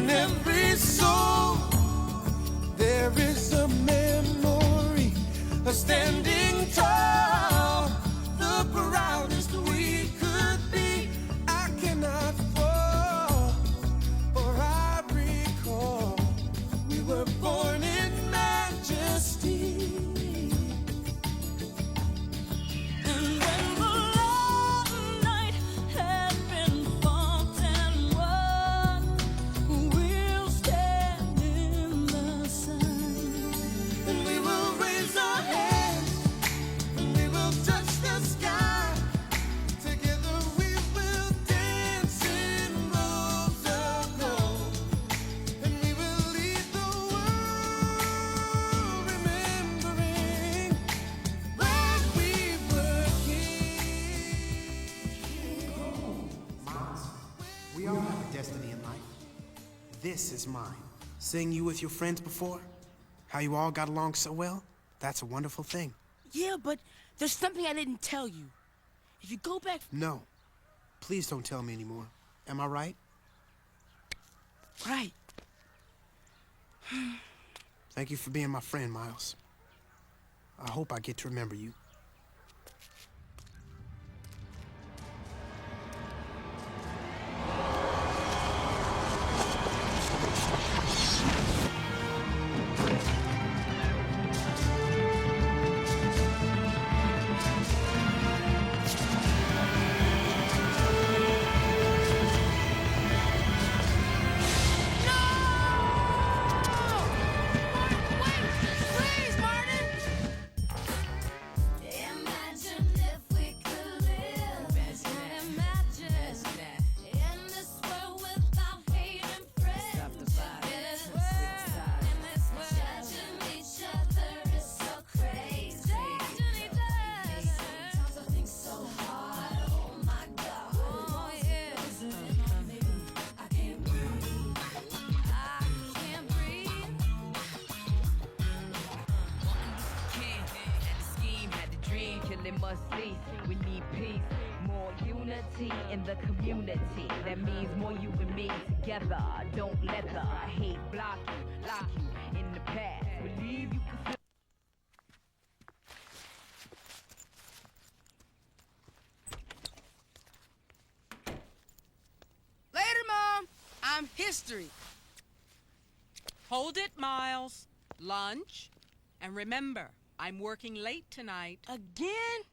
In every soul, there is a memory of standing tall, the proudest we could be. I cannot fall, for I recall we were born in majesty. And when the long night had been fought and won, we'll stand in the sun. And we will raise our hands, and we will touch the sky. Together we will dance in robes of gold, and we will lead the world, remembering when we were kings. Miles, we all have a destiny in life. This is mine. Seeing you with your friends before, how you all got along so well, that's a wonderful thing. Yeah, but there's something I didn't tell you. If you go back... No, please don't tell me anymore. Am I right? Right. Thank you for being my friend, Miles. I hope I get to remember you. Please, Martin! Imagine if we could live. Imagine in this world without hate and friends. In this world, judging each other is so crazy. Judging each other. Sometimes I think so hard. Oh my God. Oh yeah. I can't breathe. I can't breathe. Had the scheme, had the dream, killing must cease. We need peace, more unity in the community. That means more you and me together. Don't let the hate block you, lock you in the past. Believe you can feel. Later, Mom. I'm history. Hold it, Miles. Lunch. And remember, I'm working late tonight. Again?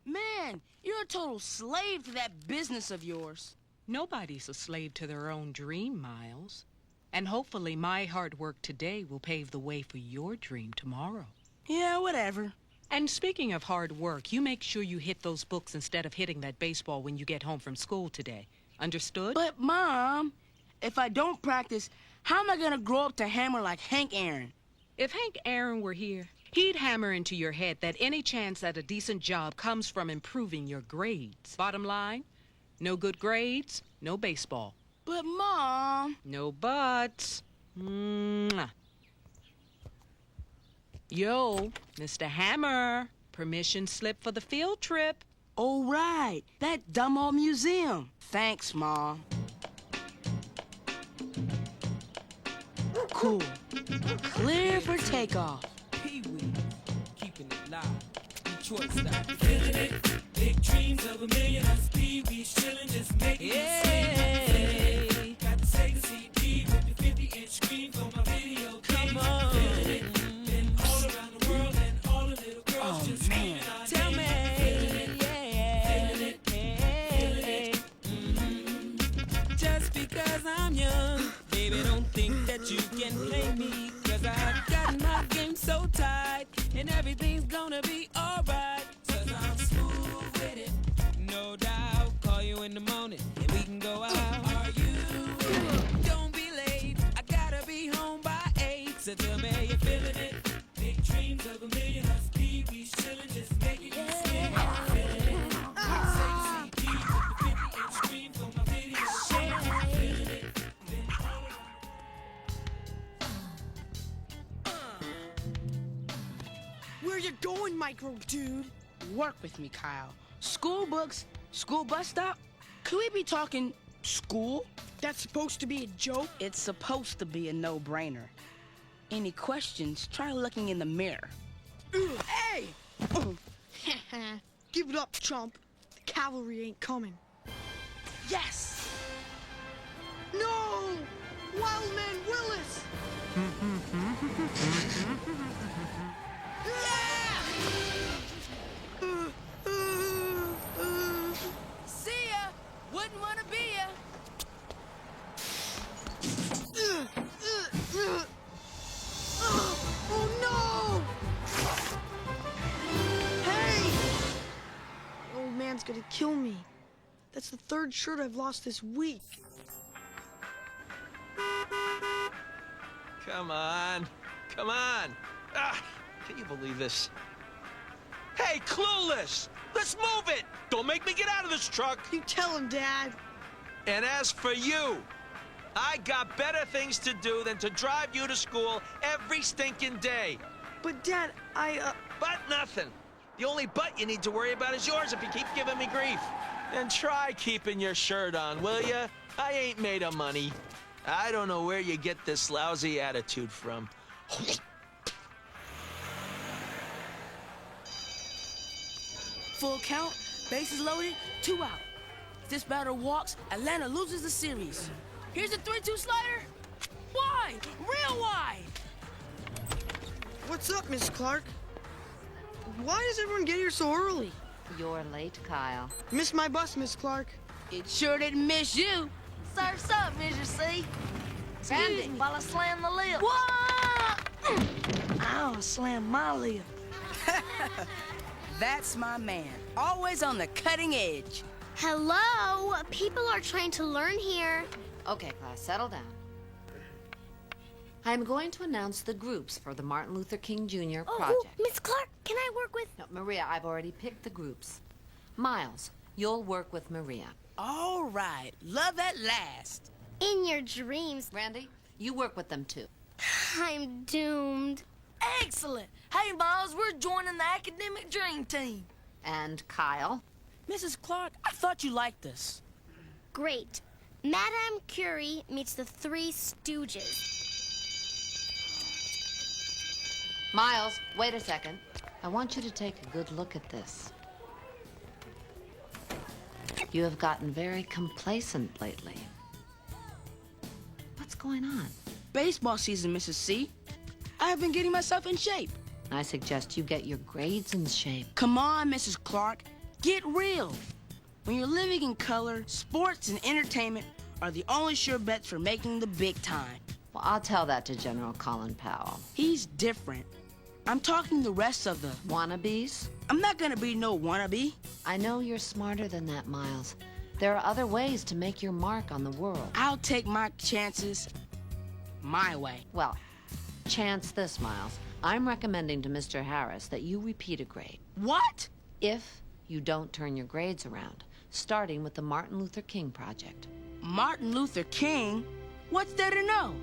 Man, you're a total slave to that business of yours. Nobody's a slave to their own dream, Miles. And hopefully my hard work today will pave the way for your dream tomorrow. Yeah, whatever. And speaking of hard work, you make sure you hit those books instead of hitting that baseball when you get home from school today. Understood? But, Mom, if I don't practice, how am I gonna grow up to hammer like Hank Aaron? If Hank Aaron were here, he'd hammer into your head that any chance at a decent job comes from improving your grades. Bottom line, no good grades, no baseball. But, Mom... No buts. Mwah. Yo, Mr. Hammer, permission slip for the field trip. Oh, right. That dumb old museum. Thanks, Mom. Cool. Clear for takeoff. Pee-wee, keeping it live. Detroit style. Feeling it, big dreams of a million. Us Pee-wee's chilling, just making it swing. Got the Sega CD with the 50-inch screen for my video game. Come on. Feeling it, been all around the world and all the little girls just screaming our Tell name. me. Feeling it, feeling it. Just because I'm young, baby, don't think that you can play me. Cause I've got my game so tight, and everything's gonna be alright. Cause I'm smooth with it, no doubt. Call you in the morning, and we can go out. Are you in? Don't be late, I gotta be home by 8. So tell me you're feeling it. Big dreams of a million, us Pee-wee's chillin', just making you swing. Feeling it. Sexy D with the 50-inch screen for my video. Feeling it. Been all around. Where you going, micro dude? Work with me, Kyle. School books, school bus stop. Could we be talking school? That's supposed to be a joke? It's supposed to be a no-brainer. Any questions, try looking in the mirror. Hey! Give it up, chump. The cavalry ain't coming. Yes! No! Wildman Willis! See ya! Wouldn't wanna be ya! Oh no! Hey! Old man's gonna kill me. That's the third shirt I've lost this week. Come on. Come on. Ah, can you believe this? Hey, Clueless! Let's move it! Don't make me get out of this truck! You tell him, Dad. And as for you, I got better things to do than to drive you to school every stinking day. But Dad, But nothing. The only butt you need to worry about is yours if you keep giving me grief. And try keeping your shirt on, will ya? I ain't made of money. I don't know where you get this lousy attitude from. Full count, bases loaded, 2 out. If this batter walks, Atlanta loses the series. Here's a 3-2 slider. Wide, real wide. what's up, Miss Clark? Why does everyone get here so early? You're late, Kyle. Missed my bus, Miss Clark. It sure didn't miss you. Surf's up, Mr. C. Randy, while I slam the lip. What? Ow, I slammed my lip. That's my man. Always on the cutting edge. Hello? People are trying to learn here. Okay, class, settle down. I'm going to announce the groups for the Martin Luther King Jr. project. Miss Clark, can I work with... No, Maria, I've already picked the groups. Miles, you'll work with Maria. All right. Love at last. In your dreams. Randy, you work with them too. I'm doomed. Excellent. Hey, Miles, we're joining the academic dream team. And Kyle? Mrs. Clark, I thought you liked this. Great. Madame Curie meets the Three Stooges. Miles, wait a second. I want you to take a good look at this. You have gotten very complacent lately. What's going on? Baseball season, Mrs. C. I have been getting myself in shape. I suggest you get your grades in shape. Come on, Mrs. Clark. Get real. When you're living in color, sports and entertainment are the only sure bets for making the big time. Well, I'll tell that to General Colin Powell. He's different. I'm talking the rest of the... Wannabes? I'm not gonna be no wannabe. I know you're smarter than that, Miles. There are other ways to make your mark on the world. I'll take my chances my way. Well, chance this, Miles. I'm recommending to Mr. Harris that you repeat a grade. What? If you don't turn your grades around, starting with the Martin Luther King Project. Martin Luther King? What's there to know?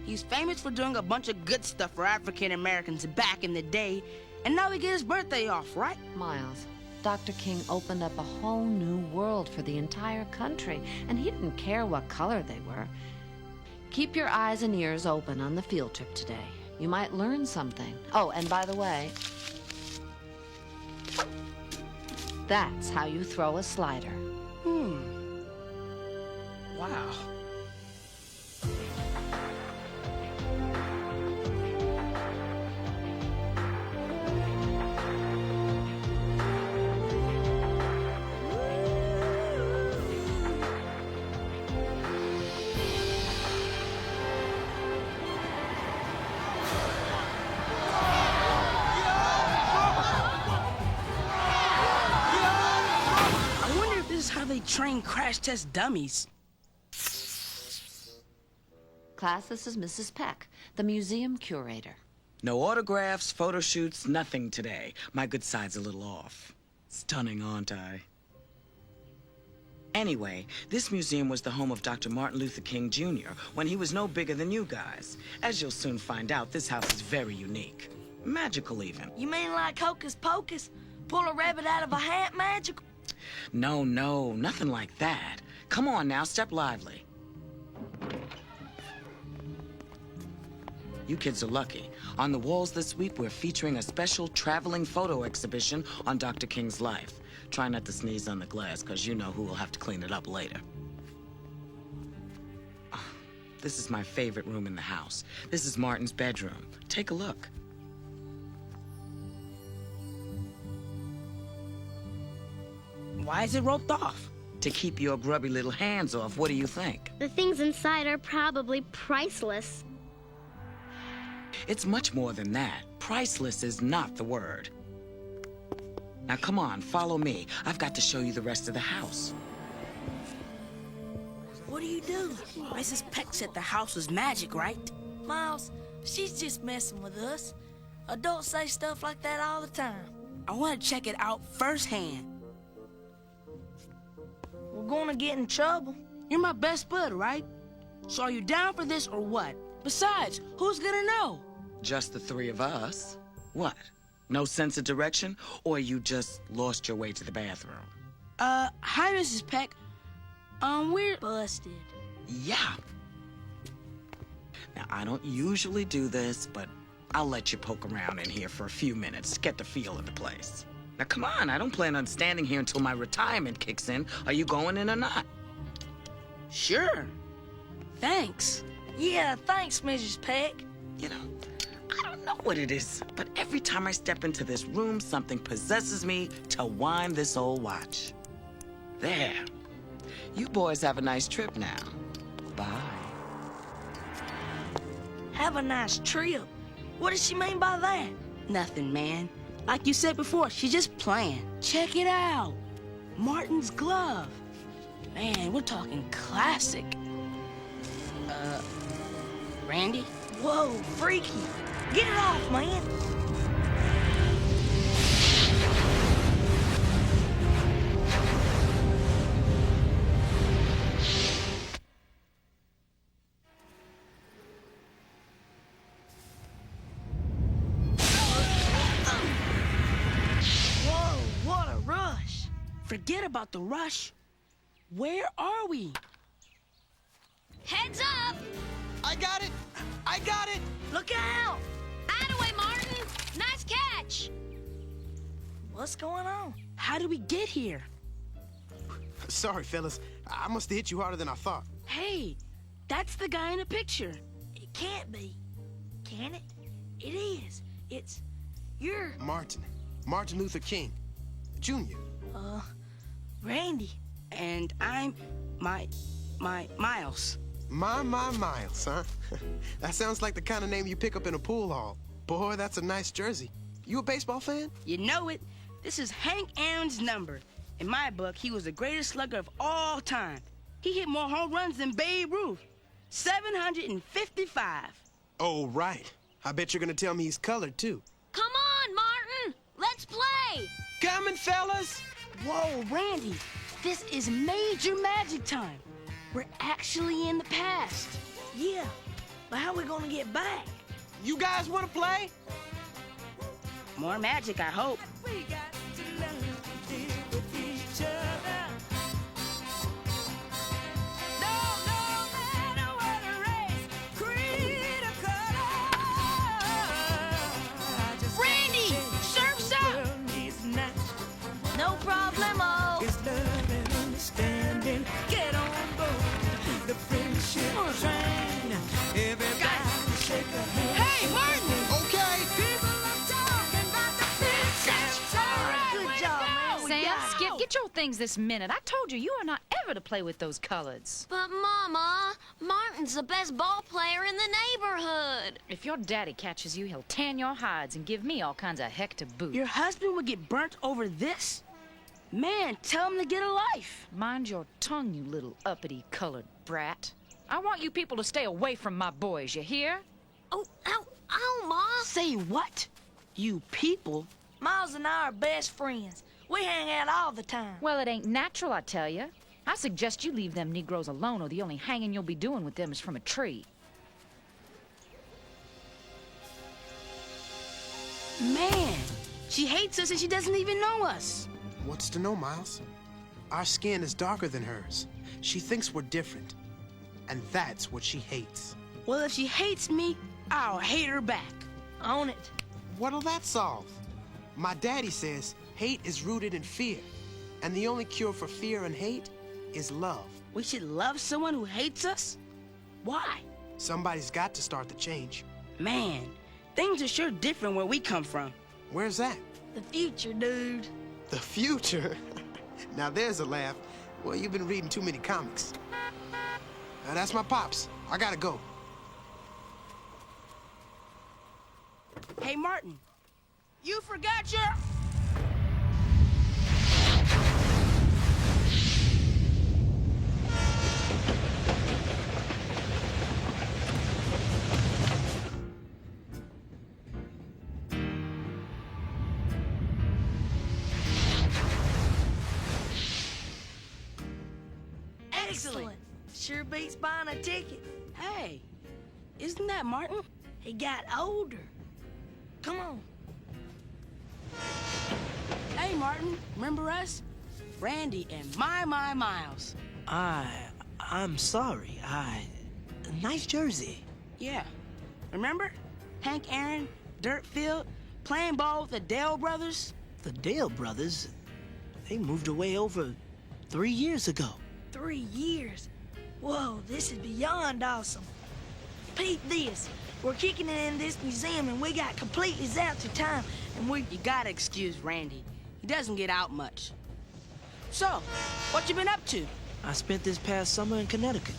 He's famous for doing a bunch of good stuff for African Americans back in the day, and now we get his birthday off, right? Miles, Dr. King opened up a whole new world for the entire country, and he didn't care what color they were. Keep your eyes and ears open on the field trip today. You might learn something. Oh, and by the way, that's how you throw a slider. Wow. I wonder if this is how they train crash test dummies. Class, this is Mrs. Peck, the museum curator. No autographs, photo shoots, nothing today. My good side's a little off. Stunning, aren't I? Anyway, this museum was the home of Dr. Martin Luther King Jr. when he was no bigger than you guys. As you'll soon find out, this house is very unique. Magical, even. You mean like Hocus Pocus? Pull a rabbit out of a hat magical? No, nothing like that. Come on now, step lively. You kids are lucky. On the walls this week, we're featuring a special traveling photo exhibition on Dr. King's life. Try not to sneeze on the glass, because you know who will have to clean it up later. This is my favorite room in the house. This is Martin's bedroom. Take a look. Why is it roped off? To keep your grubby little hands off. What do you think? The things inside are probably priceless. It's much more than that. Priceless is not the word. Now come on, follow me. I've got to show you the rest of the house. What do you do? Mrs. Peck said the house was magic, right? Miles, she's just messing with us. Adults say stuff like that all the time. I want to check it out firsthand. We're gonna get in trouble. You're my best bud, right? So are you down for this or what? Besides, who's gonna know? Just the three of us. What? No sense of direction? Or you just lost your way to the bathroom? Hi, Mrs. Peck. We're busted. Yeah. Now, I don't usually do this, but I'll let you poke around in here for a few minutes to get the feel of the place. Now, come on, I don't plan on standing here until my retirement kicks in. Are you going in or not? Sure. Thanks. Yeah, thanks, Mrs. Peck. You know, I don't know what it is, but every time I step into this room, something possesses me to wind this old watch. There. You boys have a nice trip now. Bye. Have a nice trip. What does she mean by that? Nothing, man. Like you said before, she's just playing. Check it out. Martin's glove. Man, we're talking classic. Randy? Whoa, freaky. Get it off, man. Forget about the rush. Where are we? Heads up! I got it! I got it! Look out! Attaway, Martin! Nice catch! What's going on? How did we get here? Sorry, fellas. I must have hit you harder than I thought. Hey, that's the guy in the picture. It can't be. Can it? It is. You're... Martin Luther King, Jr. Randy. And I'm Miles. Miles, huh? That sounds like the kind of name you pick up in a pool hall. Boy, that's a nice jersey. You a baseball fan? You know it. This is Hank Aaron's number. In my book, he was the greatest slugger of all time. He hit more home runs than Babe Ruth. 755. Oh, right. I bet you're gonna tell me he's colored, too. Come on, Martin! Let's play! Coming, fellas! Whoa, Randy. This is major magic time. We're actually in the past. Yeah, but how are we gonna get back? You guys wanna play? More magic, I hope. We got to learn to deal with each other. No matter what race, creed, or color. I just Randy, surf's up! No problemo. It's love and understanding. Get on board the friendship train. Everybody shake a hand. Hey, Martin! Okay. People are talking about the princess. All right, good job, man. We Sam, got it. Skip, get your things this minute. I told you, you are not ever to play with those coloreds. But, Mama, Martin's the best ball player in the neighborhood. If your daddy catches you, he'll tan your hides and give me all kinds of heck to boot. Your husband would get burnt over this? Man, tell him to get a life. Mind your tongue, you little uppity colored brat. I want you people to stay away from my boys, you hear? Oh, ow, Ma. Say what? You people? Miles and I are best friends. We hang out all the time. Well, it ain't natural, I tell you. I suggest you leave them Negroes alone, or the only hanging you'll be doing with them is from a tree. Man, she hates us and she doesn't even know us. What's to know, Miles? Our skin is darker than hers. She thinks we're different. And that's what she hates. Well, if she hates me, I'll hate her back. On it. What'll that solve? My daddy says hate is rooted in fear, and the only cure for fear and hate is love. We should love someone who hates us? Why? Somebody's got to start the change. Man, things are sure different where we come from. Where's that? The future, dude. The future? Now there's a laugh. Well, you've been reading too many comics. Now that's my pops. I gotta go. Hey, Martin, you forgot your... Excellent. Sure beats buying a ticket. Hey, isn't that Martin? He got older. Come on. Hey, Martin, remember us? Randy and my Miles. I'm sorry. Nice jersey. Yeah. Remember? Hank Aaron, Dirt Field, playing ball with the Dale brothers? The Dale brothers? They moved away over 3 years ago. 3 years? Whoa, this is beyond awesome. Peep this. We're kicking it in this museum and we got completely zapped of time and we... You gotta excuse Randy. He doesn't get out much. So, what you been up to? I spent this past summer in Connecticut,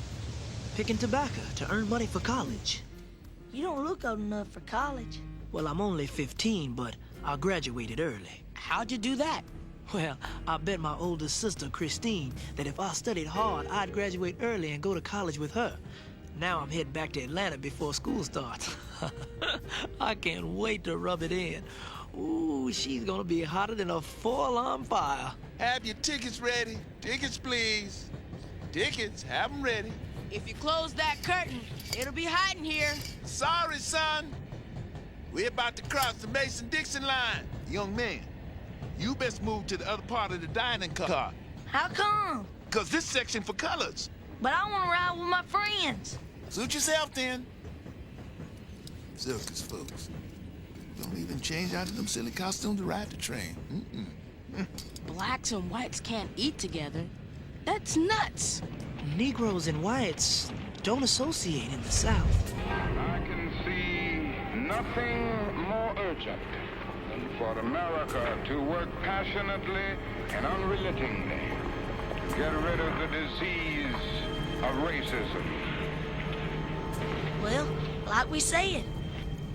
picking tobacco to earn money for college. You don't look old enough for college. Well, I'm only 15, but I graduated early. How'd you do that? Well, I bet my older sister, Christine, that if I studied hard, I'd graduate early and go to college with her. Now I'm heading back to Atlanta before school starts. I can't wait to rub it in. Ooh, she's gonna be hotter than a 4-alarm fire. Have your tickets ready. Tickets, please. Tickets, have them ready. If you close that curtain, it'll be hot in here. Sorry, son. We're about to cross the Mason-Dixon line. Young man, you best move to the other part of the dining car. How come? 'Cause this section for colors. But I want to ride with my friends. Suit yourself, then. Circus folks. Don't even change out of them silly costumes to ride the train. Blacks and whites can't eat together. That's nuts. Negroes and whites don't associate in the South. I can see nothing more urgent than for America to work passionately and unrelentingly to get rid of the disease of racism. Well, like we said,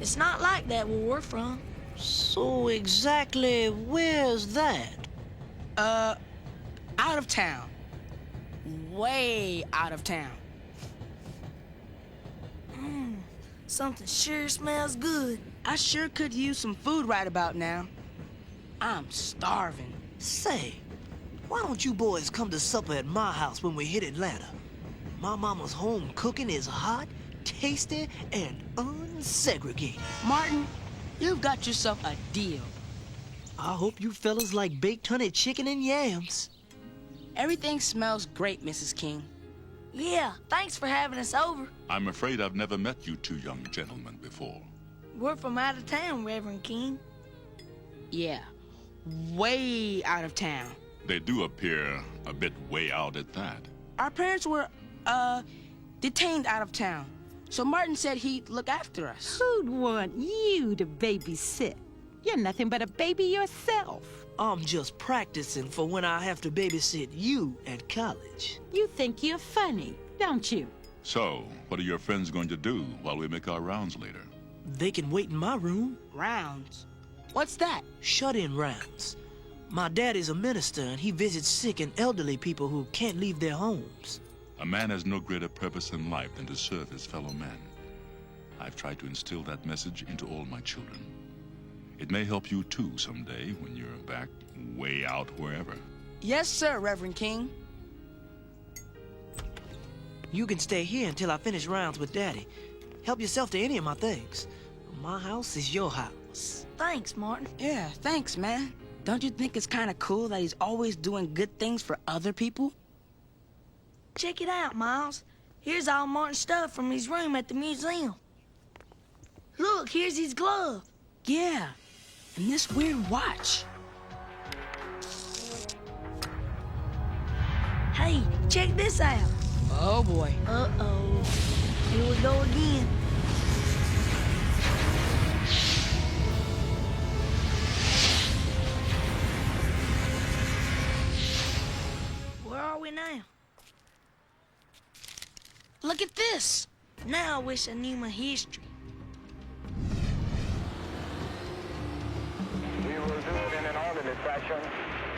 it's not like that where we're from. So exactly where's that? Out of town. Way out of town. Something sure smells good. I sure could use some food right about now. I'm starving. Say, why don't you boys come to supper at my house when we hit Atlanta? My mama's home cooking is hot, tasty, and unsegregated. Martin, you've got yourself a deal. I hope you fellas like baked honey chicken and yams. Everything smells great, Mrs. King. Yeah, thanks for having us over. I'm afraid I've never met you two young gentlemen before. We're from out of town, Reverend King. Yeah, way out of town. They do appear a bit way out at that. Our parents were, detained out of town. So Martin said he'd look after us. Who'd want you to babysit? You're nothing but a baby yourself. I'm just practicing for when I have to babysit you at college. You think you're funny, don't you? So, what are your friends going to do while we make our rounds later? They can wait in my room. Rounds? What's that? Shut-in rounds. My daddy's a minister and he visits sick and elderly people who can't leave their homes. A man has no greater purpose in life than to serve his fellow man. I've tried to instill that message into all my children. It may help you too someday when you're back way out wherever. Yes, sir, Reverend King. You can stay here until I finish rounds with Daddy. Help yourself to any of my things. My house is your house. Thanks, Martin. Yeah, thanks, man. Don't you think it's kind of cool that he's always doing good things for other people? Check it out, Miles. Here's all Martin's stuff from his room at the museum. Look, here's his glove. Yeah, and this weird watch. Hey, check this out. Oh, boy. Uh-oh. Here we go again. Where are we now? Look at this. Now I wish I knew my history. We will do it in an orderly fashion.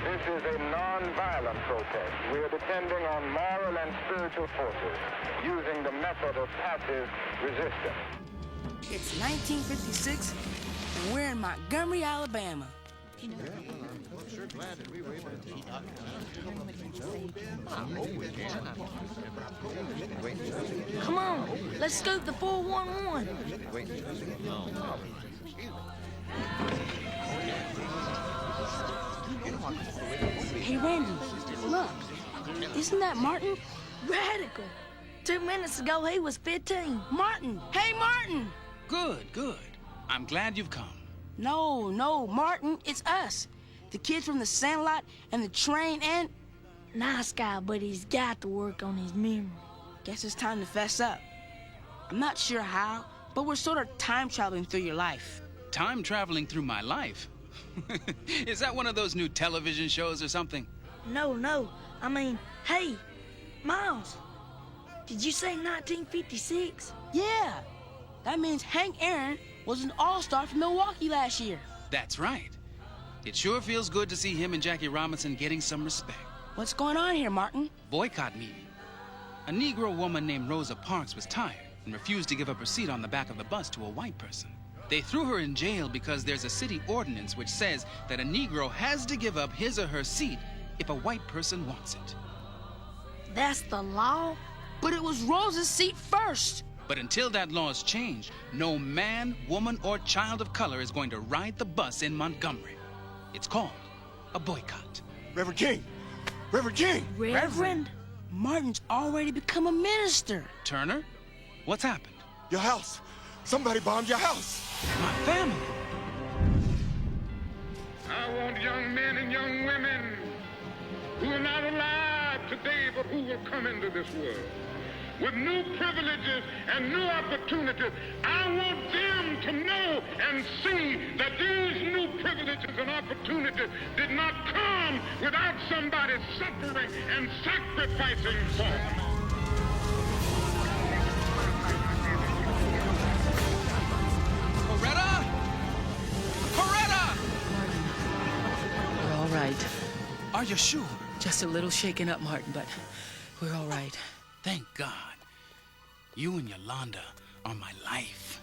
This is a non-violent protest. We are depending on moral and spiritual forces, using the method of passive resistance. It's 1956, and we're in Montgomery, Alabama. Come on, let's scoop the 411. Hey, Randy, look. Isn't that Martin? Radical. 2 minutes ago, he was 15. Martin! Hey, Martin! Good, good. I'm glad you've come. No, Martin, it's us. The kids from the Sandlot and the train and... Nice guy, but he's got to work on his memory. Guess it's time to fess up. I'm not sure how, but we're sort of time-traveling through your life. Time traveling through my life? Is that one of those new television shows or something? No. I mean, hey, Miles, did you say 1956? Yeah. That means Hank Aaron was an all-star for Milwaukee last year. That's right. It sure feels good to see him and Jackie Robinson getting some respect. What's going on here, Martin? Boycott meeting. A Negro woman named Rosa Parks was tired and refused to give up her seat on the back of the bus to a white person. They threw her in jail because there's a city ordinance which says that a Negro has to give up his or her seat if a white person wants it. That's the law? But it was Rosa's seat first. But until that law is changed, no man, woman, or child of color is going to ride the bus in Montgomery. It's called a boycott. Reverend King! Reverend King! Reverend? Martin's already become a minister. Turner, what's happened? Your house. Somebody bombed your house. My family. I want young men and young women who are not alive today, but who will come into this world with new privileges and new opportunities. I want them to know and see that these new privileges and opportunities did not come without somebody suffering and sacrificing for them. Coretta! We're all right. Are you sure? Just a little shaken up, Martin, but we're all right. Thank God. You and Yolanda are my life.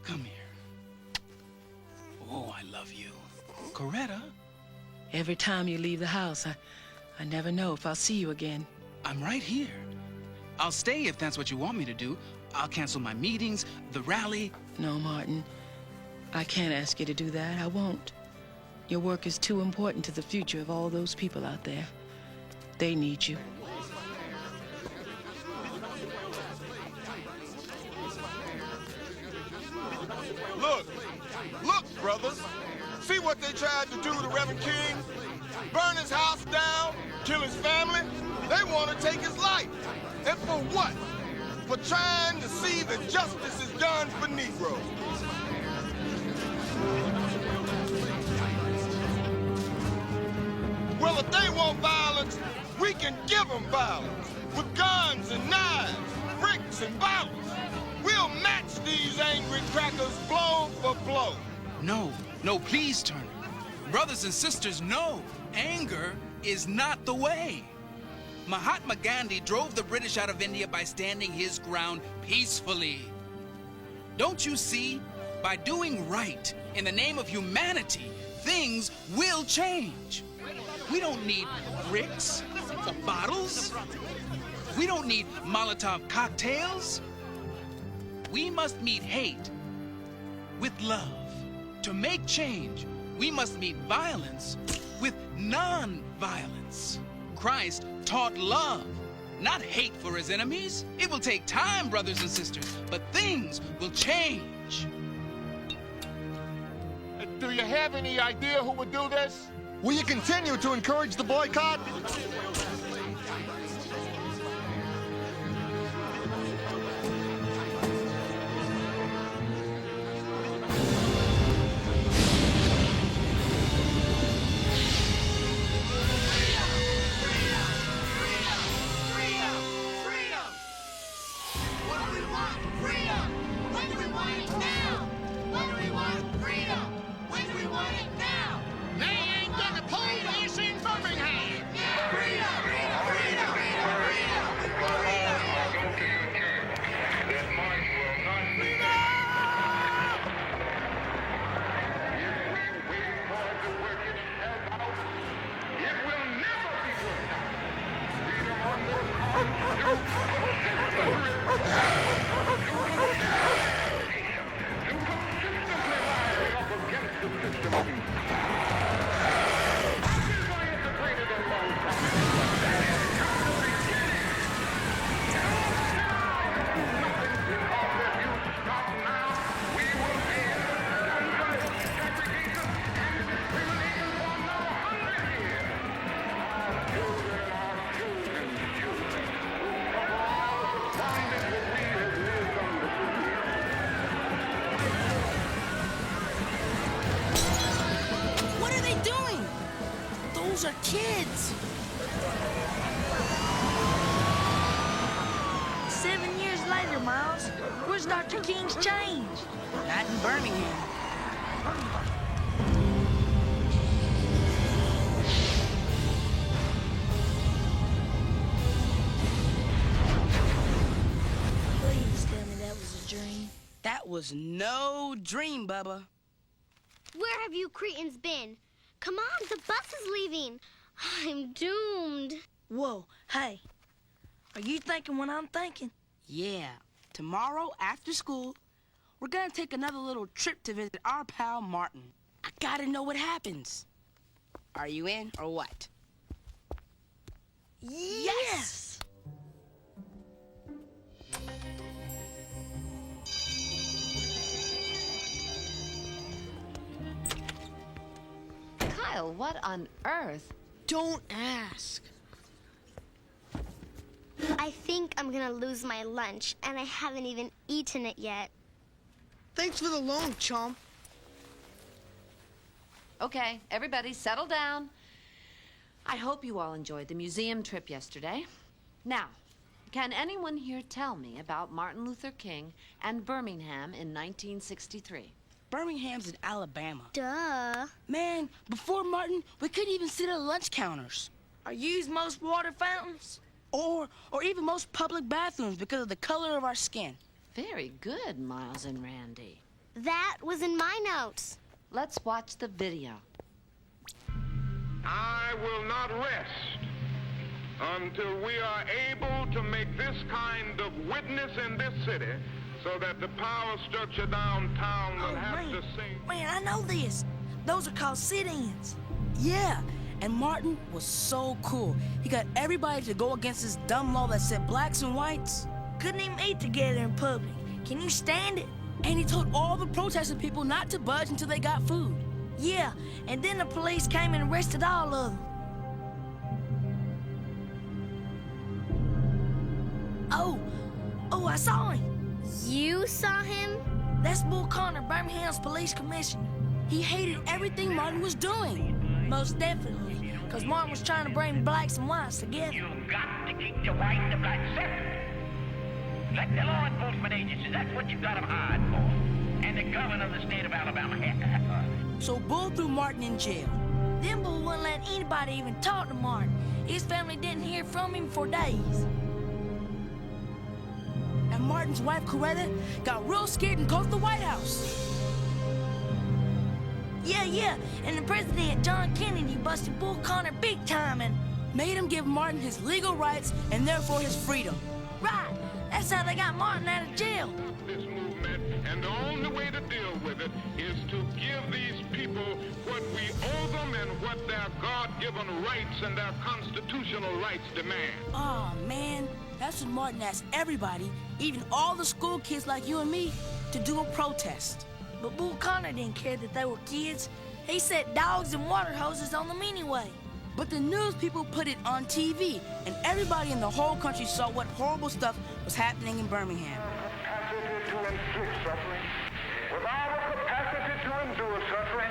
Come here. Oh, I love you. Coretta? Every time you leave the house, I never know if I'll see you again. I'm right here. I'll stay if that's what you want me to do. I'll cancel my meetings, the rally. No, Martin. I can't ask you to do that. I won't. Your work is too important to the future of all those people out there. They need you. Look, brothers. See what they tried to do to Reverend King? Burn his house down, kill his family. They want to take his life. And for what? For trying to see that justice is done for Negroes. Well, if they want violence, we can give them violence. With guns and knives, bricks and bottles. We'll match these angry crackers blow for blow. No, please, Turner. Brothers and sisters, no. Anger is not the way. Mahatma Gandhi drove the British out of India by standing his ground peacefully. Don't you see? By doing right in the name of humanity, things will change. We don't need bricks or bottles. We don't need Molotov cocktails. We must meet hate with love. To make change, we must meet violence with non-violence. Christ taught love, not hate for his enemies. It will take time, brothers and sisters, but things will change. Do you have any idea who would do this? Will you continue to encourage the boycott? Those are kids! 7 years later, Miles, where's Dr. King's change? Not in Birmingham. Please tell me that was a dream. That was no dream, Bubba. Where have you Cretans been? Come on, the bus is leaving. I'm doomed. Whoa, hey. Are you thinking what I'm thinking? Yeah. Tomorrow, after school, we're gonna take another little trip to visit our pal Martin. I gotta know what happens. Are you in or what? Yes! Kyle, what on earth? Don't ask. I think I'm gonna lose my lunch, and I haven't even eaten it yet. Thanks for the loan, chump. Okay, everybody settle down. I hope you all enjoyed the museum trip yesterday. Now, can anyone here tell me about Martin Luther King and Birmingham in 1963? Birmingham's in Alabama. Duh. Man, before Martin, we couldn't even sit at lunch counters. Or use most water fountains? Or even most public bathrooms because of the color of our skin. Very good, Miles and Randy. That was in my notes. Let's watch the video. I will not rest until we are able to make this kind of witness in this city so that the power structure downtown will have to sink. Man, I know this. Those are called sit-ins. Yeah, and Martin was so cool. He got everybody to go against this dumb law that said blacks and whites couldn't even eat together in public. Can you stand it? And he told all the protesting people not to budge until they got food. Yeah, and then the police came and arrested all of them. Oh, I saw him. You saw him? That's Bull Connor, Birmingham's police commissioner. He hated everything Martin was doing. Most definitely, because Martin was trying to bring blacks and whites together. You've got to keep the white and the black separate. Let the law enforcement agencies, that's what you got them hired for. And the governor of the state of Alabama. So Bull threw Martin in jail. Then Bull wouldn't let anybody even talk to Martin. His family didn't hear from him for days. And Martin's wife, Coretta, got real scared and called the White House. Yeah, and the president, John Kennedy, busted Bull Connor big time and made him give Martin his legal rights and therefore his freedom. Right, that's how they got Martin out of jail. This movement, and the only way to deal with it is to give these people what we owe them and what what their God-given rights and their constitutional rights demand. Oh, man. That's when Martin asked everybody, even all the school kids like you and me, to do a protest. But Bull Connor didn't care that they were kids. He set dogs and water hoses on them anyway. But the news people put it on TV, and everybody in the whole country saw what horrible stuff was happening in Birmingham. Capacity to inflict suffering, without a capacity to endure suffering,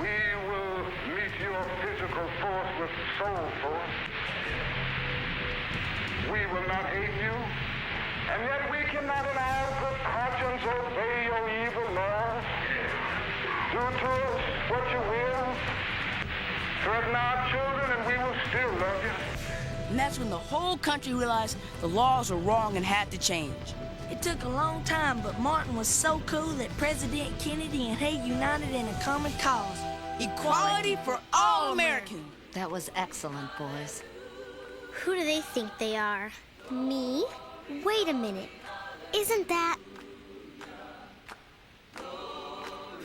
we will meet your physical force with soul force. We will not hate you, and yet we cannot in our good conscience obey your evil laws. Do to us what you will. Threaten our children, and we will still love you. And that's when the whole country realized the laws were wrong and had to change. It took a long time, but Martin was so cool that President Kennedy and he united in a common cause. Equality for all Americans. That was excellent, boys. Who do they think they are? Me? Wait a minute. Isn't that...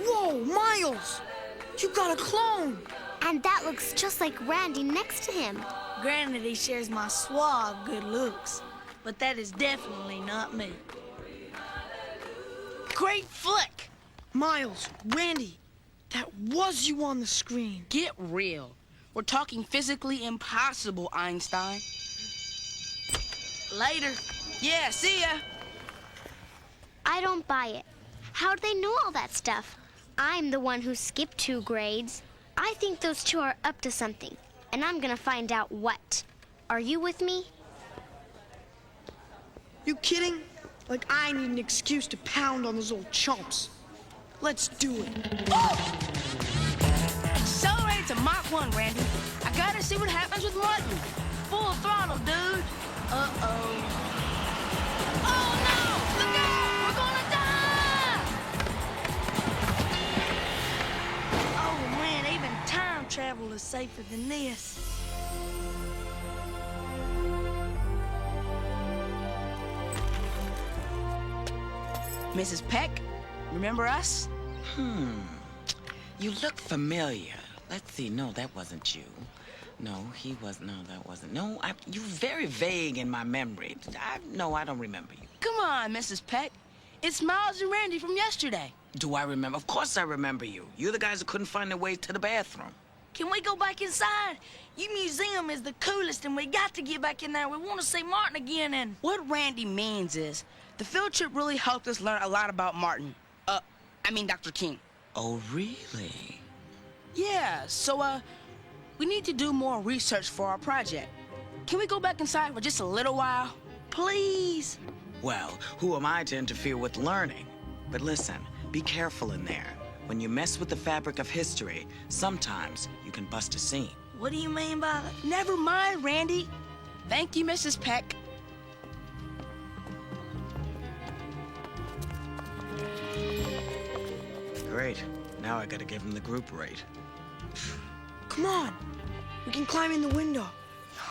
Whoa, Miles! You got a clone! And that looks just like Randy next to him. Granted, he shares my suave good looks, but that is definitely not me. Great flick! Miles, Randy, that was you on the screen. Get real. We're talking physically impossible, Einstein. Later. Yeah, see ya. I don't buy it. How'd they know all that stuff? I'm the one who skipped 2 grades. I think those two are up to something, and I'm gonna find out what. Are you with me? You kidding? Like I need an excuse to pound on those old chumps. Let's do it. Accelerate to Mach 1, Randy. I gotta see what happens with Martin. Full throttle, dude. Uh-oh. Oh, no! Look out! We're gonna die! Oh, man, even time travel is safer than this. Mrs. Peck, remember us? You look familiar. Let's see. No, that wasn't you. No, he was. No, that wasn't. No, you're very vague in my memory. No, I don't remember you. Come on, Mrs. Peck. It's Miles and Randy from yesterday. Do I remember? Of course I remember you. You're the guys who couldn't find their way to the bathroom. Can we go back inside? Your museum is the coolest, and we got to get back in there. We want to see Martin again, and... What Randy means is, the field trip really helped us learn a lot about Martin. Dr. King. Oh, really? Yeah, so, we need to do more research for our project. Can we go back inside for just a little while? Please? Well, who am I to interfere with learning? But listen, be careful in there. When you mess with the fabric of history, sometimes you can bust a seam. What do you mean by that? Never mind, Randy. Thank you, Mrs. Peck. Great. Now I gotta give him the group rate. Come on. We can climb in the window.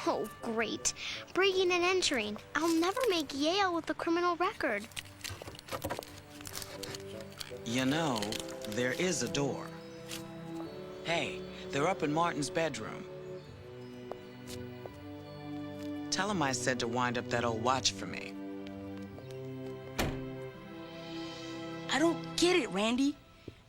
Oh, great. Breaking and entering. I'll never make Yale with a criminal record. You know, there is a door. Hey, they're up in Martin's bedroom. Tell him I said to wind up that old watch for me. I don't get it, Randy.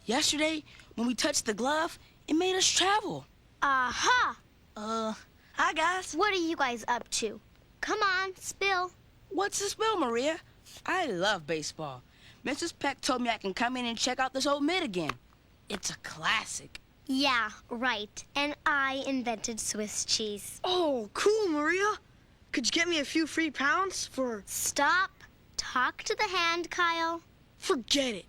Yesterday, when we touched the glove, it made us travel. Aha! Hi, guys. What are you guys up to? Come on, spill. What's the spill, Maria? I love baseball. Mrs. Peck told me I can come in and check out this old mitt again. It's a classic. Yeah, right. And I invented Swiss cheese. Oh, cool, Maria. Could you get me a few free pounds for... Stop. Talk to the hand, Kyle. Forget it.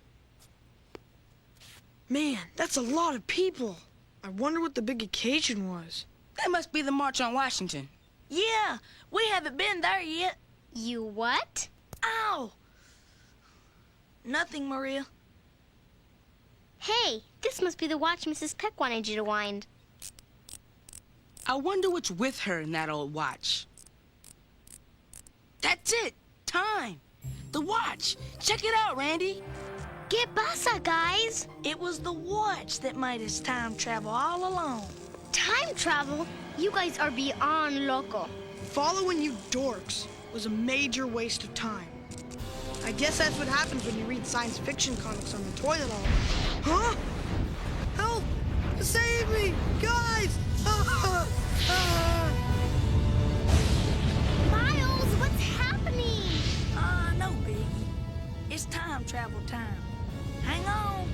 Man, that's a lot of people. I wonder what the big occasion was. That must be the March on Washington. Yeah, we haven't been there yet. You what? Ow! Nothing, Maria. Hey, this must be the watch Mrs. Peck wanted you to wind. I wonder what's with her in that old watch. That's it. Time. The watch. Check it out, Randy. ¿Qué pasa, guys? It was the watch that made us time travel all along. Time travel? You guys are beyond loco. Following you dorks was a major waste of time. I guess that's what happens when you read science fiction comics on the toilet all day. Huh? Help! Save me! Guys! Miles, what's happening? No biggie. It's time travel time. Hang on.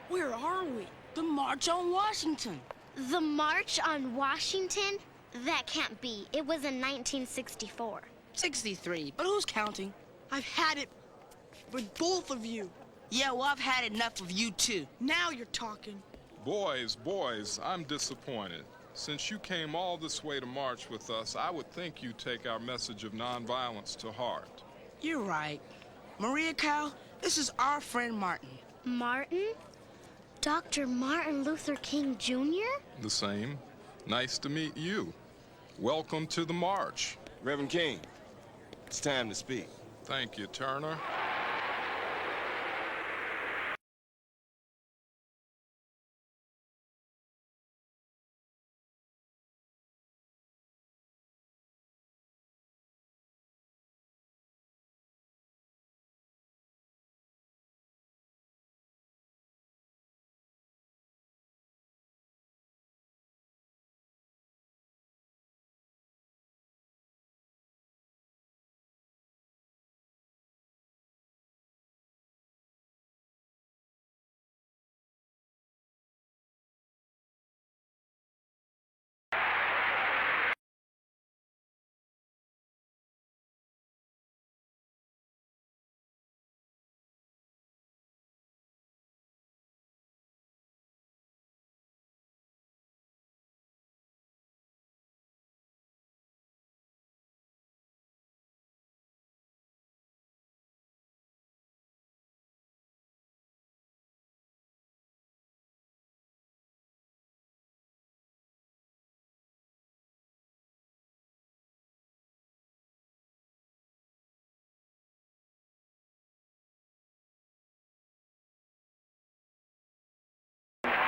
Where are we? The March on Washington. The March on Washington? That can't be. It was in 1964. 63, but who's counting? I've had it with both of you. Yeah, well, I've had enough of you, too. Now you're talking. Boys, I'm disappointed. Since you came all this way to march with us, I would think you'd take our message of nonviolence to heart. You're right. Maria Cal, this is our friend Martin. Martin? Dr. Martin Luther King Jr.? The same. Nice to meet you. Welcome to the march. Reverend King, it's time to speak. Thank you, Turner.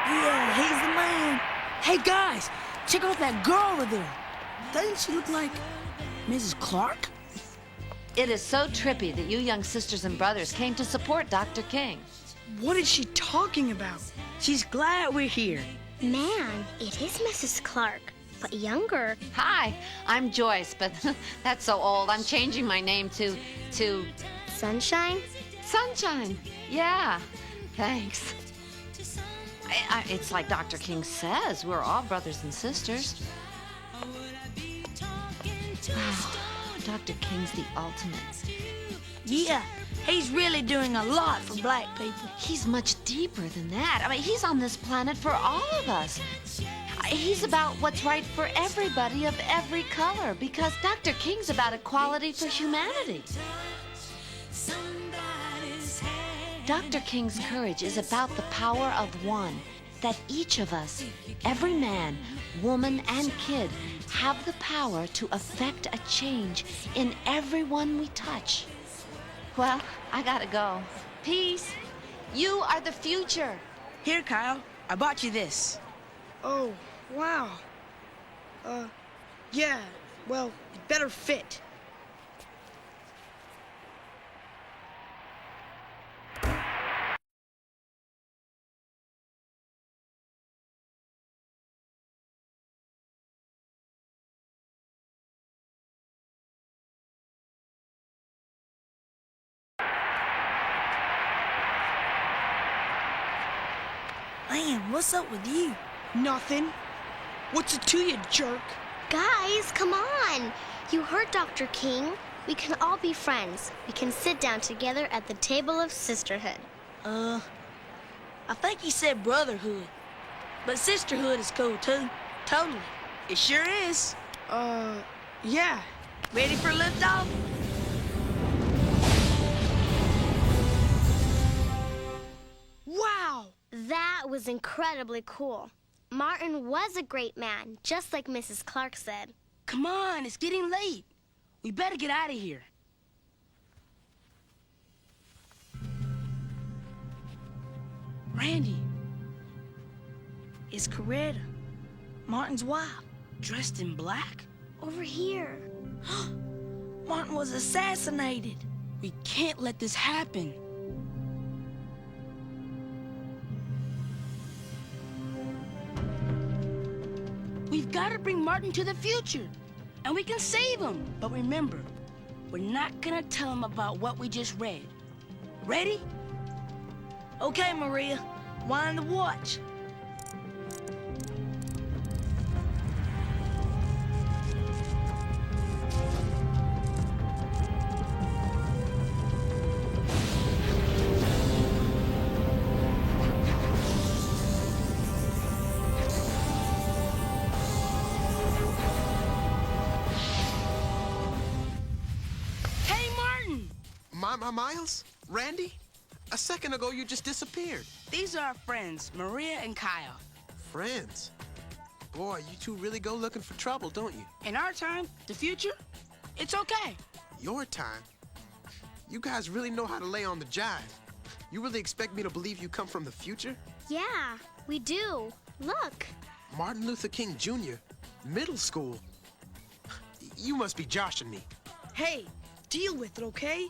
Yeah, he's the man. Hey, guys, check out that girl over there. Doesn't she look like Mrs. Clark? It is so trippy that you young sisters and brothers came to support Dr. King. What is she talking about? She's glad we're here. Man, it is Mrs. Clark, but younger. Hi, I'm Joyce, but that's so old. I'm changing my name to Sunshine? Sunshine. Yeah, thanks. It's like Dr. King says, we're all brothers and sisters. Wow, Dr. King's the ultimate. Yeah, he's really doing a lot for black people. He's much deeper than that. I mean, he's on this planet for all of us. He's about what's right for everybody of every color, because Dr. King's about equality for humanity. Dr. King's courage is about the power of one, that each of us, every man, woman, and kid, have the power to affect a change in everyone we touch. Well, I gotta go. Peace. You are the future. Here, Kyle, I bought you this. Oh, wow. Yeah, well, it better fit. Man, what's up with you? Nothing. What's it to you, jerk? Guys, come on. You heard Dr. King. We can all be friends. We can sit down together at the table of sisterhood. I think he said brotherhood. But sisterhood is cool, too. Totally. It sure is. Yeah. Ready for liftoff? was incredibly cool. Martin was a great man, just like Mrs. Clark said. Come on, it's getting late. We better get out of here. Randy. It's Coretta, Martin's wife. Dressed in black? Over here. Martin was assassinated. We can't let this happen. We've got to bring Martin to the future, and we can save him. But remember, we're not gonna tell him about what we just read. Ready? Okay, Maria, wind the watch. Miles? Randy? A second ago, you just disappeared. These are our friends, Maria and Kyle. Friends? Boy, you two really go looking for trouble, don't you? In our time, the future, it's okay. Your time? You guys really know how to lay on the jive. You really expect me to believe you come from the future? Yeah, we do. Look. Martin Luther King Jr., middle school. You must be joshing me. Hey, deal with it, okay?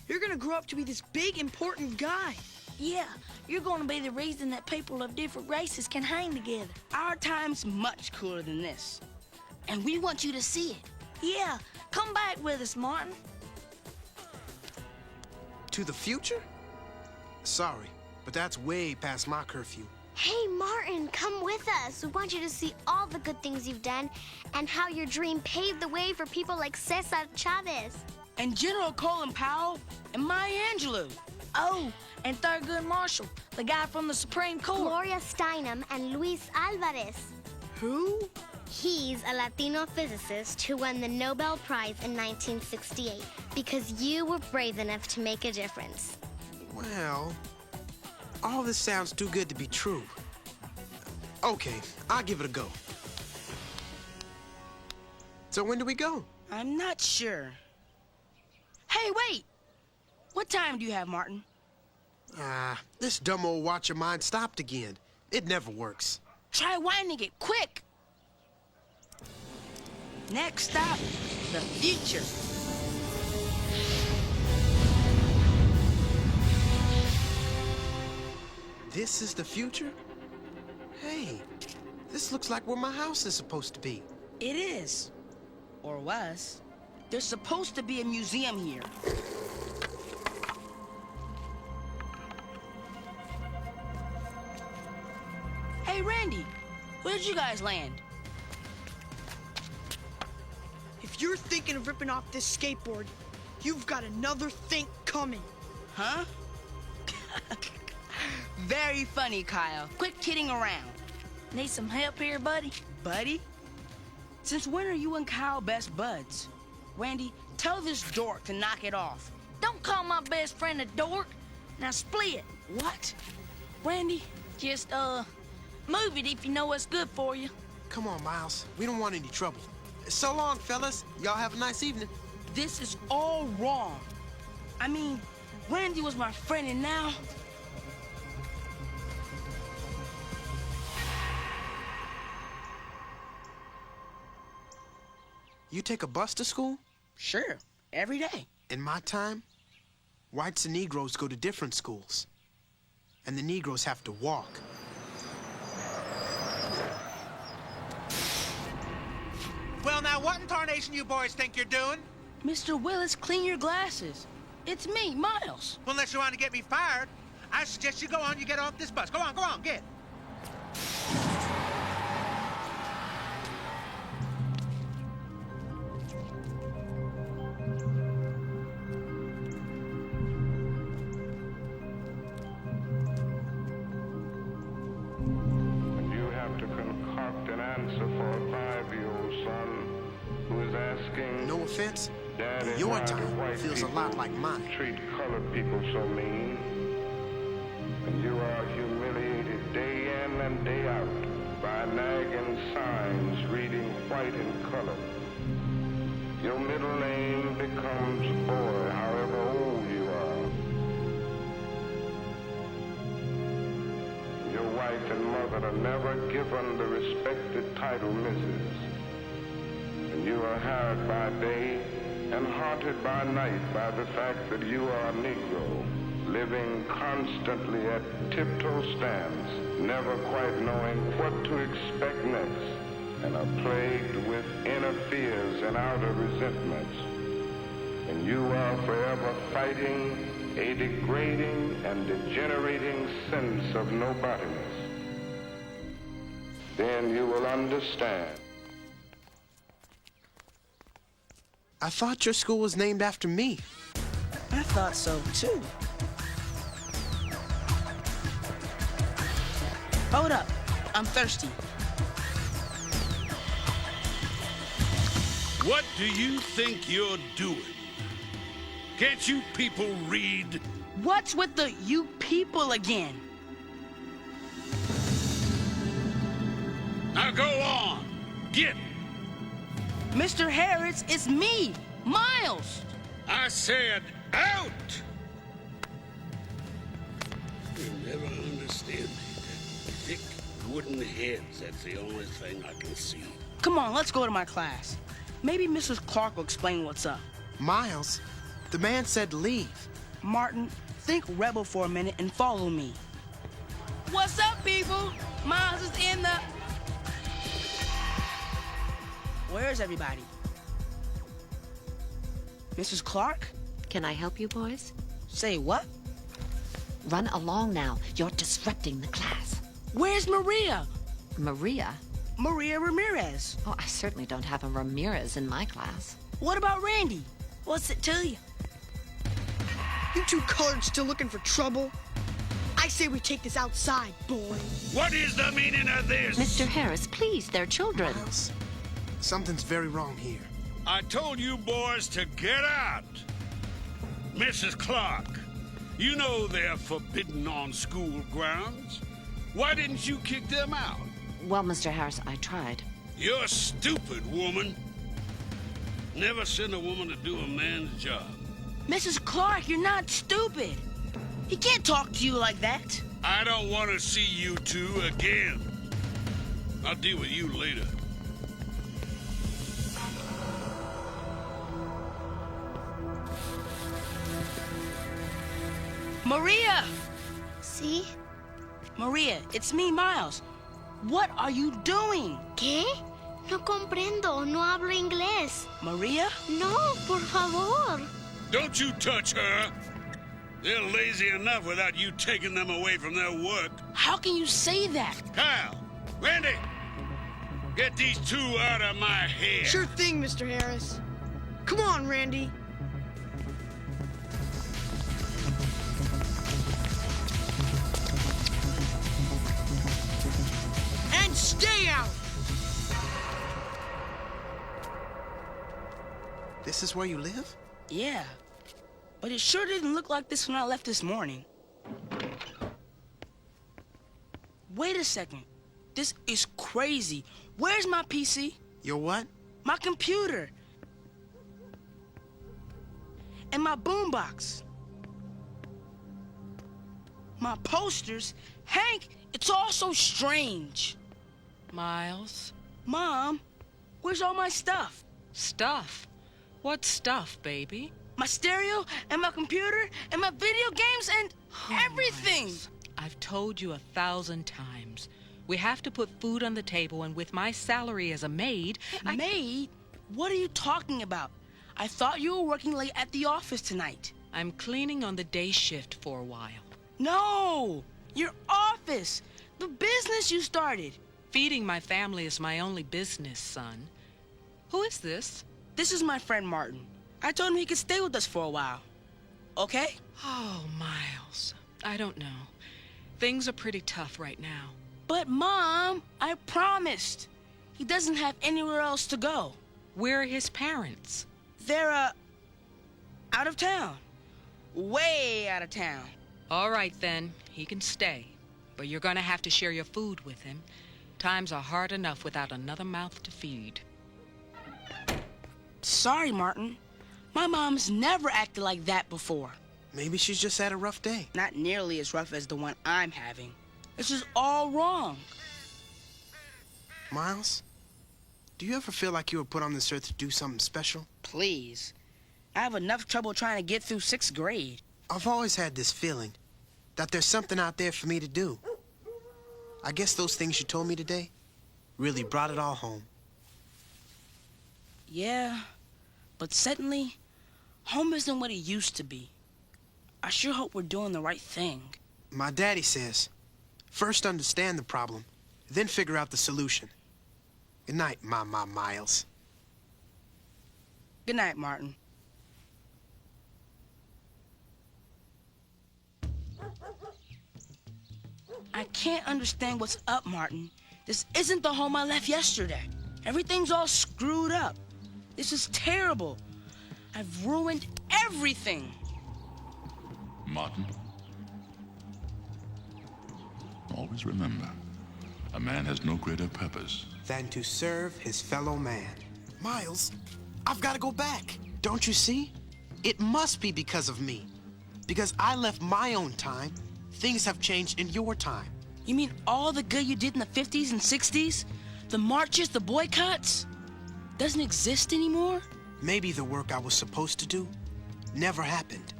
You're gonna grow up to be this big, important guy. Yeah, you're gonna be the reason that people of different races can hang together. Our time's much cooler than this, and we want you to see it. Yeah, come back with us, Martin. To the future? Sorry, but that's way past my curfew. Hey, Martin, come with us. We want you to see all the good things you've done and how your dream paved the way for people like Cesar Chavez. And General Colin Powell and Maya Angelou. Oh, and Thurgood Marshall, the guy from the Supreme Court. Gloria Steinem and Luis Alvarez. Who? He's a Latino physicist who won the Nobel Prize in 1968 because you were brave enough to make a difference. Well, all this sounds too good to be true. Okay, I'll give it a go. So when do we go? I'm not sure. Hey, wait! What time do you have, Martin? This dumb old watch of mine stopped again. It never works. Try winding it, quick! Next stop, the future. This is the future? Hey, this looks like where my house is supposed to be. It is. Or was. There's supposed to be a museum here. Hey, Randy, where did you guys land? If you're thinking of ripping off this skateboard, you've got another think coming. Huh? Very funny, Kyle. Quit kidding around. Need some help here, buddy? Buddy? Since when are you and Kyle best buds? Randy, tell this dork to knock it off. Don't call my best friend a dork. Now split. What? Randy? Just, move it if you know what's good for you. Come on, Miles. We don't want any trouble. So long, fellas. Y'all have a nice evening. This is all wrong. I mean, Randy was my friend, and now... You take a bus to school? Sure, every day. In my time, whites and Negroes go to different schools. And the Negroes have to walk. Well, now, what in tarnation you boys think you're doing? Mr. Willis, clean your glasses. It's me, Miles. Well, unless you want to get me fired, I suggest you go on, you get off this bus. Go on, get. You have to concoct an answer for a 5-year-old son who is asking... No offense, Daddy, but your why do time white feels a people lot like mine. treat colored people so mean? And you are humiliated day and day out by nagging signs reading white in color. Your middle name becomes boy, however old you are. Your wife and mother are never given the respected title Mrs. And you are harried by day and haunted by night by the fact that you are a Negro, living constantly at tiptoe stands, never quite knowing what to expect next, and are plagued with inner fears and outer resentments. And you are forever fighting a degrading and degenerating sense of nobodiness. Then you will understand. I thought your school was named after me. I thought so, too. Hold up. I'm thirsty. What do you think you're doing? Can't you people read? What's with the you people again? Now go on. Get. Mr. Harris, it's me, Miles. I said out. You'll never understand me. Thick wooden heads, that's the only thing I can see. Come on, let's go to my class. Maybe Mrs. Clark will explain what's up. Miles, the man said leave. Martin, think rebel for a minute and follow me. What's up, people? Miles is in the... Where's everybody? Mrs. Clark? Can I help you, boys? Say what? Run along now. You're disrupting the class. Where's Maria? Maria? Maria Ramirez. Oh, I certainly don't have a Ramirez in my class. What about Randy? What's it to you? You two colored still looking for trouble? I say we take this outside, boy. What is the meaning of this? Mr. Harris, please, they're children. Miles, something's very wrong here. I told you boys to get out. Mrs. Clark, you know they're forbidden on school grounds. Why didn't you kick them out? Well, Mr. Harris, I tried. You're stupid, woman. Never send a woman to do a man's job. Mrs. Clark, you're not stupid. He can't talk to you like that. I don't want to see you two again. I'll deal with you later. Maria! See? Maria, it's me, Miles. What are you doing? ¿Qué? No comprendo. No hablo inglés. Maria? No, por favor. Don't you touch her. They're lazy enough without you taking them away from their work. How can you say that? Kyle, Randy, get these two out of my hair. Sure thing, Mr. Harris. Come on, Randy. And stay out! This is where you live? Yeah. But it sure didn't look like this when I left this morning. Wait a second. This is crazy. Where's my PC? Your what? My computer. And my boombox. My posters. Hank, it's all so strange. Miles? Mom, where's all my stuff? Stuff? What stuff, baby? My stereo and my computer and my video games and everything. Miles, I've told you 1,000 times. We have to put food on the table, and with my salary as a maid... Maid? What are you talking about? I thought you were working late at the office tonight. I'm cleaning on the day shift for a while. No! Your office! The business you started! Feeding my family is my only business, son. Who is this? This is my friend Martin. I told him he could stay with us for a while. Okay? Oh, Miles. I don't know. Things are pretty tough right now. But, Mom, I promised. He doesn't have anywhere else to go. Where are his parents? They're, out of town. Way out of town. All right, then. He can stay. but you're gonna have to share your food with him. Times are hard enough without another mouth to feed. Sorry, Martin. My mom's never acted like that before. Maybe she's just had a rough day. Not nearly as rough as the one I'm having. This is all wrong. Miles, do you ever feel like you were put on this earth to do something special? Please. I have enough trouble trying to get through 6th grade. I've always had this feeling that there's something out there for me to do. I guess those things you told me today really brought it all home. Yeah, but suddenly, home isn't what it used to be. I sure hope we're doing the right thing. My daddy says, first understand the problem, then figure out the solution. Good night, Miles. Good night, Martin. I can't understand what's up, Martin. This isn't the home I left yesterday. Everything's all screwed up. This is terrible. I've ruined everything. Martin, always remember, a man has no greater purpose than to serve his fellow man. Miles, I've got to go back. Don't you see? It must be because of me. Because I left my own time, things have changed in your time. You mean all the good you did in the 50s and 60s? The marches, the boycotts? Doesn't exist anymore? Maybe the work I was supposed to do never happened.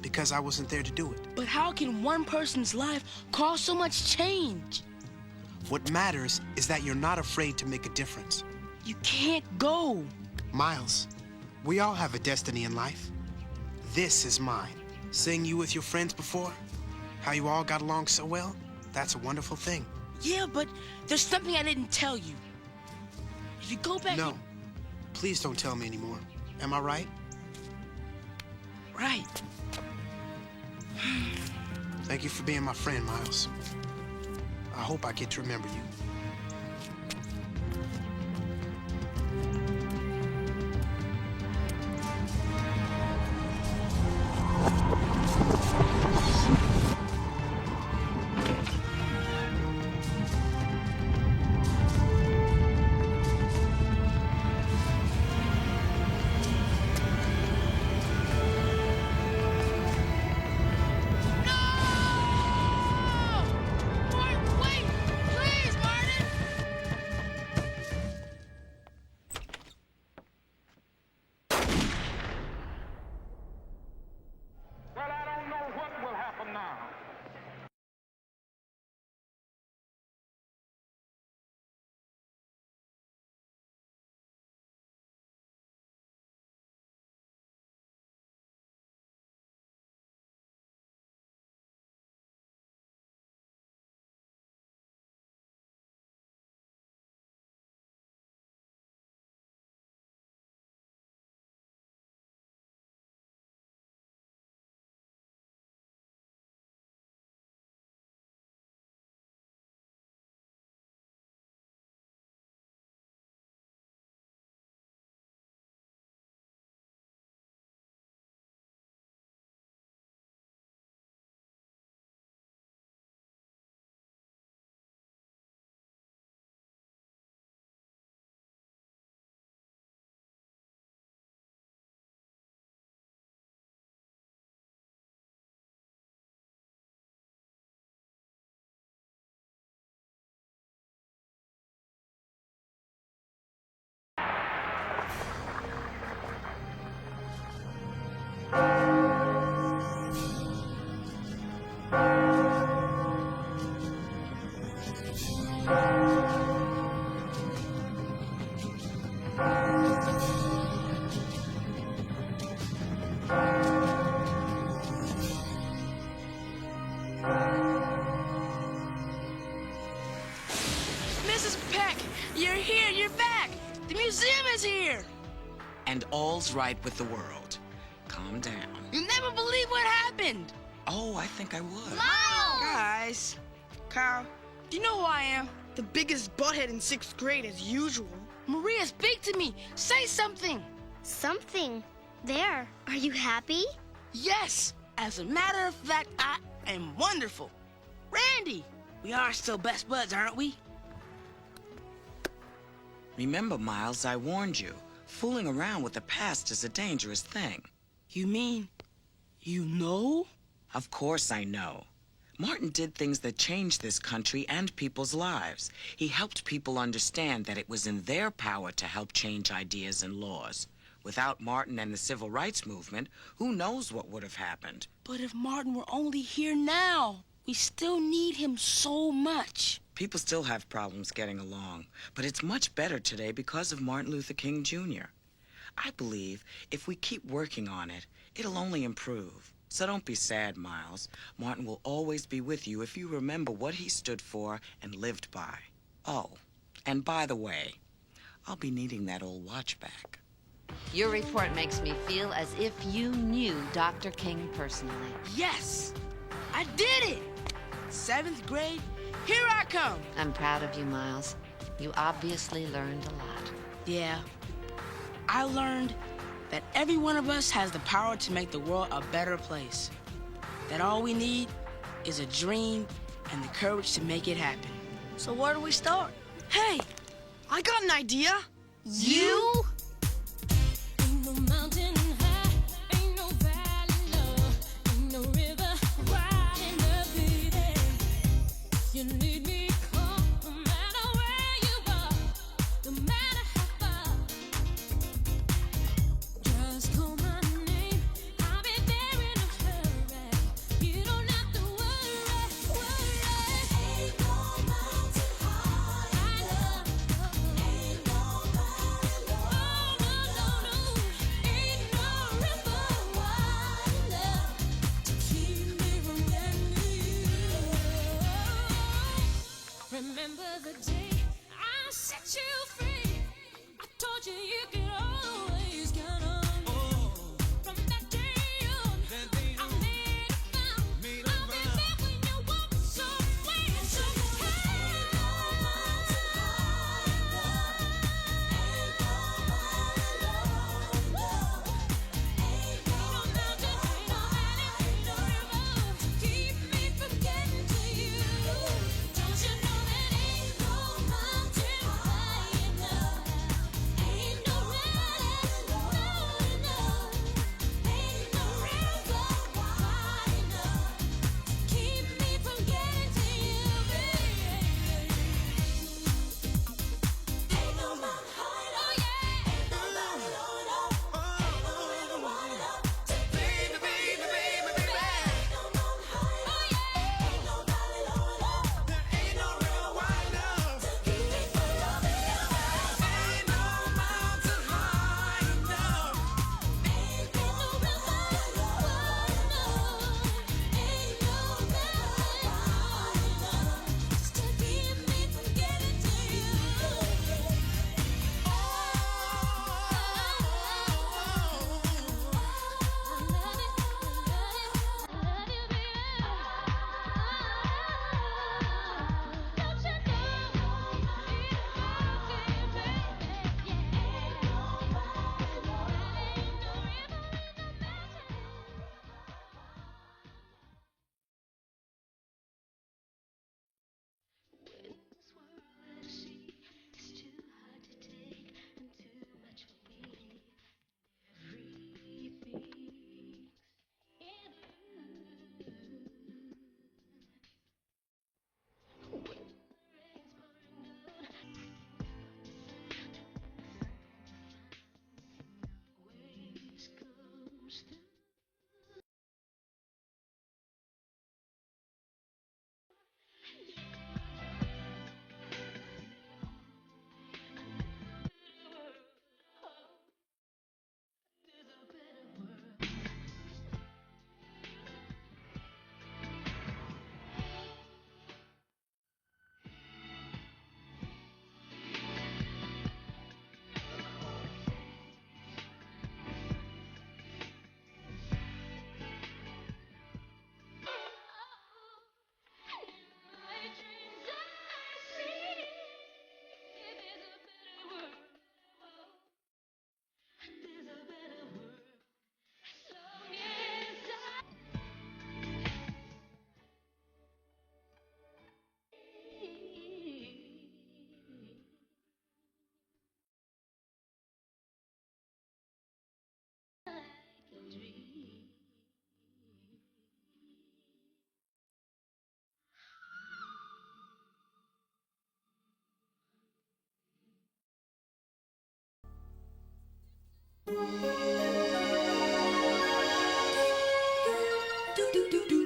Because I wasn't there to do it. But how can one person's life cause so much change? What matters is that you're not afraid to make a difference. You can't go. Miles, we all have a destiny in life. This is mine. Seeing you with your friends before, how you all got along so well, that's a wonderful thing. Yeah, but there's something I didn't tell you. If you go back... No. Please don't tell me anymore. Am I right? Right. Thank you for being my friend, Miles. I hope I get to remember you. And all's right with the world. Calm down. You'll never believe what happened. Oh, I think I would. Guys, Kyle, do you know who I am? The biggest butthead in 6th grade as usual. Maria, speak to me. Say something. Something? There. Are you happy? Yes. As a matter of fact, I am wonderful. Randy! We are still best buds, aren't we? Remember, Miles, I warned you. Fooling around with the past is a dangerous thing. You mean you know? Of course I know. Martin did things that changed this country and people's lives. He helped people understand that it was in their power to help change ideas and laws. Without Martin and the Civil Rights Movement, who knows what would have happened? But if Martin were only here now, we still need him so much. People still have problems getting along, but it's much better today because of Martin Luther King Jr. I believe if we keep working on it, it'll only improve. So don't be sad, Miles. Martin will always be with you if you remember what he stood for and lived by. Oh, and by the way, I'll be needing that old watch back. Your report makes me feel as if you knew Dr. King personally. Yes! I did it! 7th grade, here I come! I'm proud of you, Miles. You obviously learned a lot. Yeah. I learned that every one of us has the power to make the world a better place. That all we need is a dream and the courage to make it happen. So where do we start? Hey, I got an idea. You?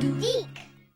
D.